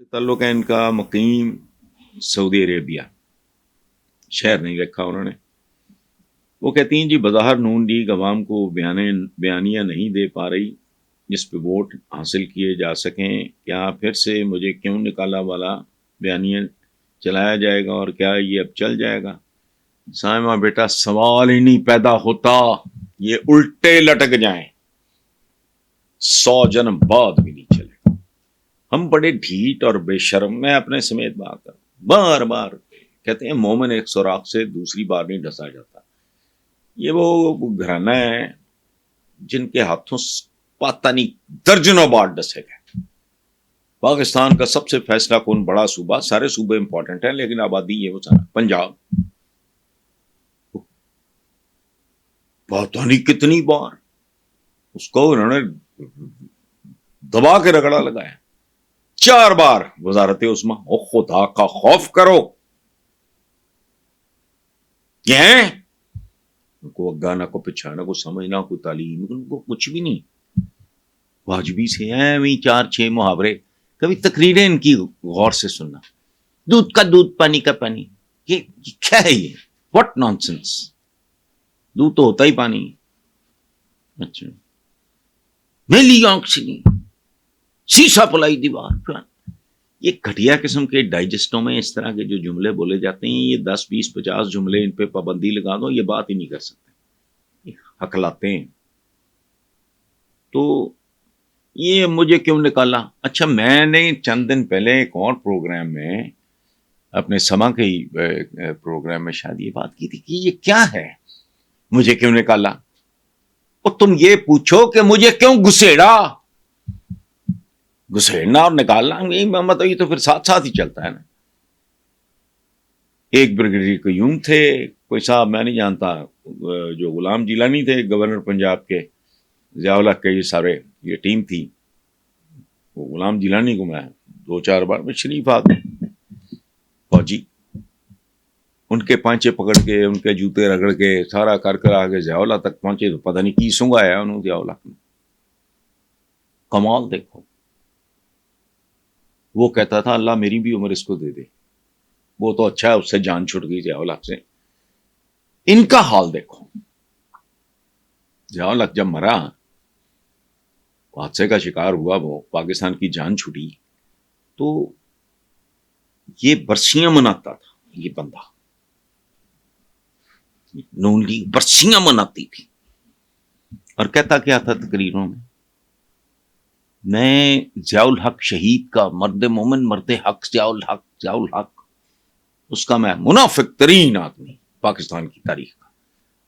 سے تعلق ہے ان کا مقیم سعودی عربیہ، شہر نہیں رکھا انہوں نے۔ وہ کہتی ہیں جی بظاہر نون لیگ عوام کو بیانیہ نہیں دے پا رہی جس پہ ووٹ حاصل کیے جا سکیں، کیا پھر سے مجھے کیوں نکالا والا بیانیہ چلایا جائے گا اور کیا یہ اب چل جائے گا؟ سائمہ بیٹا سوال ہی نہیں پیدا ہوتا، یہ الٹے لٹک جائیں 100 جنم بعد بھی نہیں چلے گا۔ ہم بڑے ڈھیٹ اور بے شرم، میں اپنے سمیت بات کروں، بار بار کہتے ہیں مومن ایک سوراخ سے دوسری بار نہیں ڈسا جاتا۔ یہ وہ گھرانہ ہے جن کے ہاتھوں پتہ نہیں درجنوں بار ڈسے گئے۔ پاکستان کا سب سے فیصلہ کن بڑا صوبہ، سارے صوبے امپورٹنٹ ہیں لیکن آبادی یہ وہ سارا پنجاب، پتہ نہیں کتنی بار اس کو انہوں نے دبا کے رگڑا لگایا، 4 بار وزارت عظمیٰ۔ او خدا کا خوف کرو، یہ ہیں ان کو اگانا کو پچھانا کو سمجھنا کو تعلیم ان کو کچھ بھی نہیں، واجبی سے ہیں وہیں 4-6 محاورے، کبھی تقریریں ان کی غور سے سننا، دودھ کا دودھ پانی کا پانی، یہ کیا ہے یہ واٹ نان سینس، دودھ تو ہوتا ہی پانی۔ اچھا میلی آنکھ سے نہیں شیشہ پلائی دیوار، یہ گھٹیا قسم کے ڈائجسٹوں میں اس طرح کے جو جملے بولے جاتے ہیں، یہ 10-20-50 جملے ان پہ پابندی لگا دو، یہ بات ہی نہیں کر سکتے، ہکلاتے ہیں۔ تو یہ مجھے کیوں نکالا؟ اچھا میں نے چند دن پہلے ایک اور پروگرام میں اپنے سما کے پروگرام میں شاید یہ بات کی تھی کہ یہ کیا ہے مجھے کیوں نکالا، اور تم یہ پوچھو کہ مجھے کیوں گھسیڑنا اور نکالنا، مطلب یہ تو پھر ساتھ ساتھ ہی چلتا ہے نا۔ ایک بریگیڈیئر قیوم تھے، کوئی صاحب میں نہیں جانتا، جو غلام جیلانی تھے گورنر پنجاب کے، ضیاء الحق کے، یہ سارے یہ ٹیم تھی، وہ غلام جیلانی کو میں 2-4 بار میں شریف آدمی فوجی، ان کے پانچے پکڑ کے ان کے جوتے رگڑ کے سارا کر آگے ضیاء الحق تک پہنچے تو پتہ نہیں کی سنگایا انہوں ضیاء الحق نے۔ کمال دیکھو، وہ کہتا تھا اللہ میری بھی عمر اس کو دے دے، وہ تو اچھا ہے اس سے جان چھٹ گئی ضیاء الحق سے۔ ان کا حال دیکھو، ضیاء الحق جب مرا، حادثے کا شکار ہوا، وہ پاکستان کی جان چھٹی، تو یہ برسیاں مناتا تھا، یہ بندہ نون لیگ برسیاں مناتی تھی، اور کہتا کیا تھا تقریروں میں ضیاء الحق شہید کا، مرد مومن مرد حق ضیاء الحق اس کا میں منافق ترین آدمی پاکستان کی تاریخ کا۔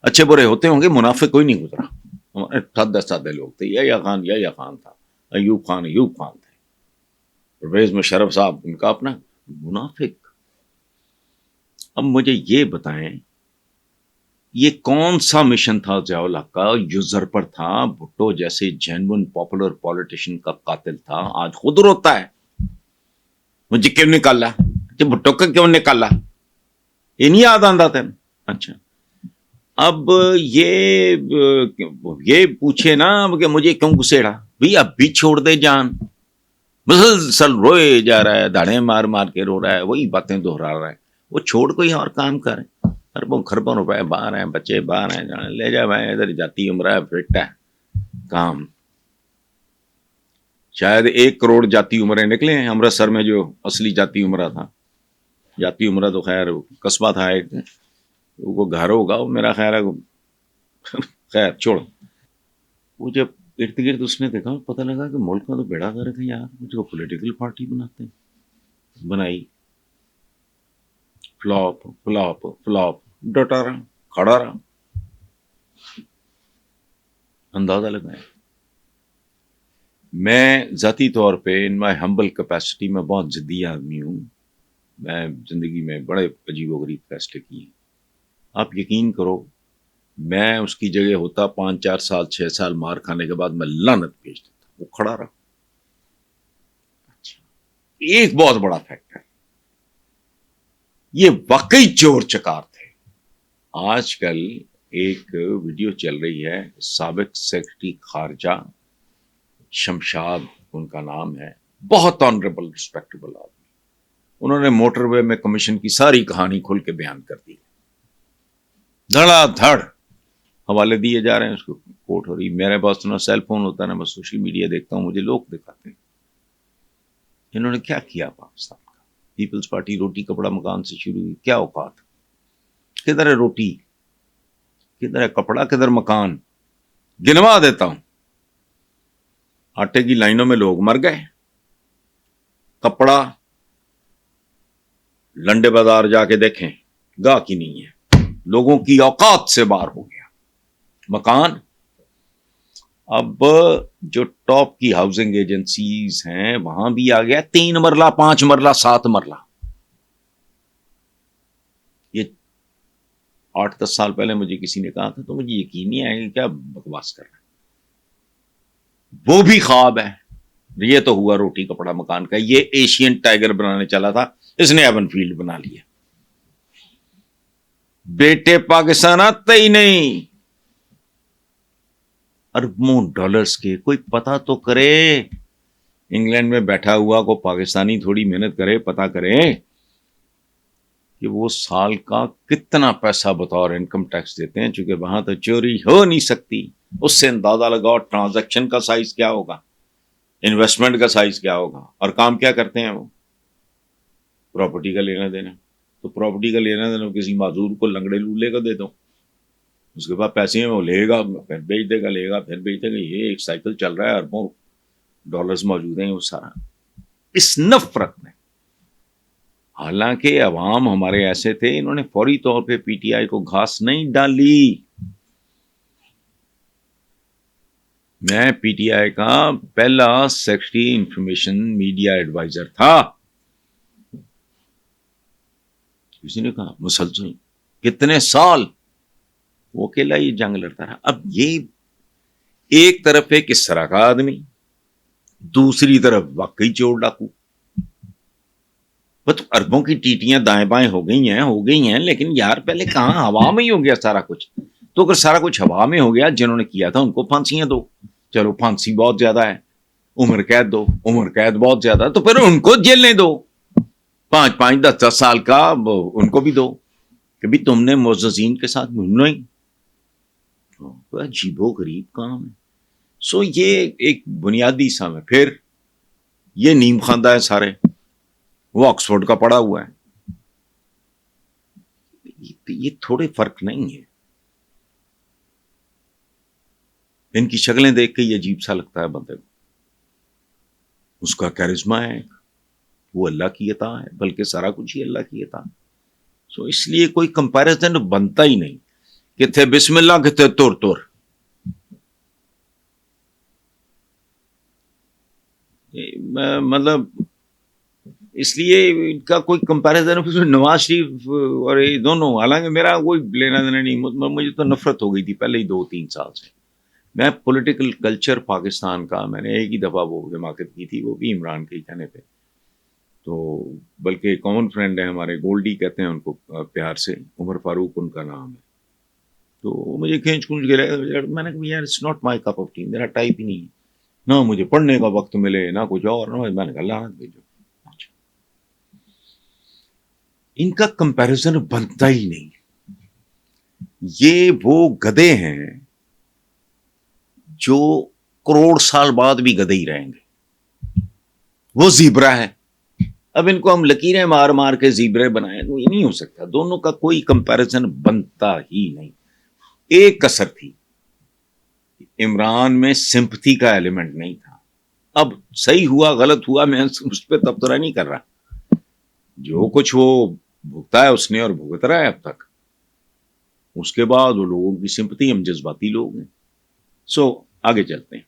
اچھے برے ہوتے ہوں گے، منافق کوئی نہیں گزرا، ہمارے سادے لوگ تھے، یا خان تھا، ایوب خان تھے، پرویز مشرف صاحب ان کا اپنا منافق۔ اب مجھے یہ بتائیں یہ کون سا مشن تھا ضیاء الحق کا؟ یوزرپر تھا، بھٹو جیسے جینون پاپولر پولیٹیشین کا قاتل تھا، آج خود روتا ہے مجھے کیوں نکالا، بھٹو کا کیوں نکالا، یہ نہیں یاد آتا تھا۔ اچھا اب یہ پوچھے نا کہ مجھے کیوں گھسیڑا، بھی اب بھی چھوڑ دے جان، مسلسل روئے جا رہا ہے، داڑھیں مار مار کے رو رہا ہے، وہی باتیں دہرا رہا ہے، وہ چھوڑ کوئی اور کام کرے، اربوں خربوں روپے باہر ہیں، بچے باہر ہیں، لے جا بھائی ادھر جاتی عمرہ ہے، فٹ ہے کام، شاید 1 کروڑ جاتی عمریں نکلے ہیں امرتسر میں، جو اصلی جاتی عمرہ تھا، جاتی عمرہ تو خیر قصبہ تھا ایک، وہ گھر ہوگا وہ میرا خیر ہے، خیر چھوڑ۔ وہ جب ارد گرد اس نے دیکھا، پتہ لگا کہ ملک کا تو بیڑا غرق ہے یار، مجھ کو پولیٹیکل پارٹی بناتے ہیں، بنائی، فلاپ ڈٹا رہا، کھڑا رہا، اندازہ لگایا۔ میں ذاتی طور پہ ان مائی ہمبل کیپیسٹی میں بہت ضدی آدمی ہوں، میں زندگی میں بڑے عجیب و غریب فیصلے کیے ہیں، آپ یقین کرو میں اس کی جگہ ہوتا 5-4 سال 6 سال مار کھانے کے بعد میں لعنت بھیج دیتا، وہ کھڑا رہا۔ اچھا ایک بہت بڑا فیکٹر، یہ واقعی چور چکار تھے۔ آج کل ایک ویڈیو چل رہی ہے، سابق سیکرٹری خارجہ شمشاد ان کا نام ہے، بہت آنریبل ریسپیکٹیبل آدمی. انہوں نے موٹر وے میں کمیشن کی ساری کہانی کھل کے بیان کر دی, دھڑا دھڑ حوالے دیے جا رہے ہیں, اس کو کوٹ ہو رہی. میرے پاس تو نہ سیل فون ہوتا ہے, نہ میں سوشل میڈیا دیکھتا ہوں, مجھے لوگ دکھاتے ہیں انہوں نے کیا کیا پاکستان کا. پیپلز پارٹی روٹی کپڑا مکان سے شروع ہوئی, کیا اوقات, کدھر ہے روٹی, کدھر ہے کپڑا, کدھر مکان. گنوا دیتا ہوں, آٹے کی لائنوں میں لوگ مر گئے, کپڑا لنڈے بازار جا کے دیکھیں گاہ کی نہیں ہے, لوگوں کی اوقات سے باہر ہو گیا. مکان اب جو ٹاپ کی ہاؤسنگ ایجنسیز ہیں وہاں بھی آ گیا 3 مرلہ 5 مرلہ 7 مرلہ. یہ 8-10 سال پہلے مجھے کسی نے کہا تھا تو مجھے یقین نہیں آئے گا کیا بکواس کر رہا ہے. وہ بھی خواب ہے. یہ تو ہوا روٹی کپڑا مکان کا, یہ ایشین ٹائیگر بنانے چلا تھا, اس نے ایون فیلڈ بنا لیا. بیٹے پاکستان آتے ہی نہیں, اربوں ڈالرز کے. کوئی پتا تو کرے, انگلینڈ میں بیٹھا ہوا کو پاکستانی تھوڑی محنت کرے, پتا کرے کہ وہ سال کا کتنا پیسہ بطور انکم ٹیکس دیتے ہیں. چونکہ وہاں تو چوری ہو نہیں سکتی, اس سے اندازہ لگاؤ ٹرانزیکشن کا سائز کیا ہوگا, انویسٹمنٹ کا سائز کیا ہوگا, اور کام کیا کرتے ہیں وہ, پراپرٹی کا لینا دینا. تو پراپرٹی کا لینا دینا کسی معذور کو لنگڑے لولے کو دے دو, اس کے بعد پیسے ہیں وہ لے گا, پھر بیچ دے گا, لے گا پھر بیچ دے گا. یہ ایک سائیکل چل رہا ہے, اربوں ڈالرز موجود ہیں وہ سارا اس نفرت میں. حالانکہ عوام ہمارے ایسے تھے, انہوں نے فوری طور پہ پی ٹی آئی کو گھاس نہیں ڈالی. میں پی ٹی آئی کا پہلا سیکرٹری انفارمیشن میڈیا ایڈوائزر تھا. کسی نے کہا مسلسل کتنے سال وہ اکیلا یہ جنگ لڑتا رہا. اب یہ ایک طرف ہے کس طرح کا آدمی, دوسری طرف واقعی چور ڈاکو. بس اربوں کی ٹیٹیاں دائیں بائیں ہو گئی ہیں, لیکن یار پہلے کہاں ہوا میں ہی ہو گیا سارا کچھ. تو اگر سارا کچھ ہوا میں ہو گیا, جنہوں نے کیا تھا ان کو پھانسیاں دو. چلو پھانسی بہت زیادہ ہے, عمر قید دو, عمر قید بہت زیادہ, تو پھر ان کو جیلیں دو 5-5 10 سال کا, ان کو بھی دو کہ بھی تم نے معززین کے ساتھ گھومنا ہی. عجیب و غریب کام ہے. سو یہ ایک بنیادی سا ہے. پھر یہ نیم خواندہ ہے سارے, وہ آکسفورڈ کا پڑھا ہوا ہے. یہ تھوڑے فرق نہیں ہے. ان کی شکلیں دیکھ کے یہ عجیب سا لگتا ہے بندے کو. اس کا کیرزما ہے, وہ اللہ کی عطا ہے, بلکہ سارا کچھ ہی اللہ کی عطا. سو اس لیے کوئی کمپیریزن بنتا ہی نہیں کہ تھے بسم اللہ کہ تھے تور تور. مطلب اس لیے ان کا کوئی کمپیریزن نواز شریف اور یہ دونوں, حالانکہ میرا کوئی لینا دینا نہیں, مجھے تو نفرت ہو گئی تھی پہلے ہی 2-3 سال سے. میں پولیٹیکل کلچر پاکستان کا میں نے ایک ہی دفعہ وہ حمایت کی تھی, وہ بھی عمران کے کہنے پہ. تو بلکہ کامن فرینڈ ہے ہمارے, گولڈی کہتے ہیں ان کو پیار سے, عمر فاروق ان کا نام ہے. تو مجھے کھینچ کے لے, میں نے کہا یار it's not my cup of tea, میرا ٹائپ ہی نہیں ہے, نہ مجھے پڑھنے کا وقت ملے نہ کچھ اور. میں نے کہا لعنت بھیجو. ان کا کمپیریزن بنتا ہی نہیں. یہ وہ گدھے ہیں جو کروڑ سال بعد بھی گدھے ہی رہیں گے. وہ زیبرا ہے, اب ان کو ہم لکیریں مار مار کے زیبرے بنائیں, تو یہ نہیں ہو سکتا. دونوں کا کوئی کمپیریزن بنتا ہی نہیں. ایک کسر تھی, عمران میں سمپتھی کا ایلیمنٹ نہیں تھا. اب صحیح ہوا غلط ہوا میں اس پہ تبصرہ نہیں کر رہا, جو کچھ وہ بھگتا ہے اس نے اور بھگت رہا ہے اب تک. اس کے بعد وہ لوگوں کی سمپتی, ہم جذباتی لوگ ہیں. سو آگے چلتے ہیں.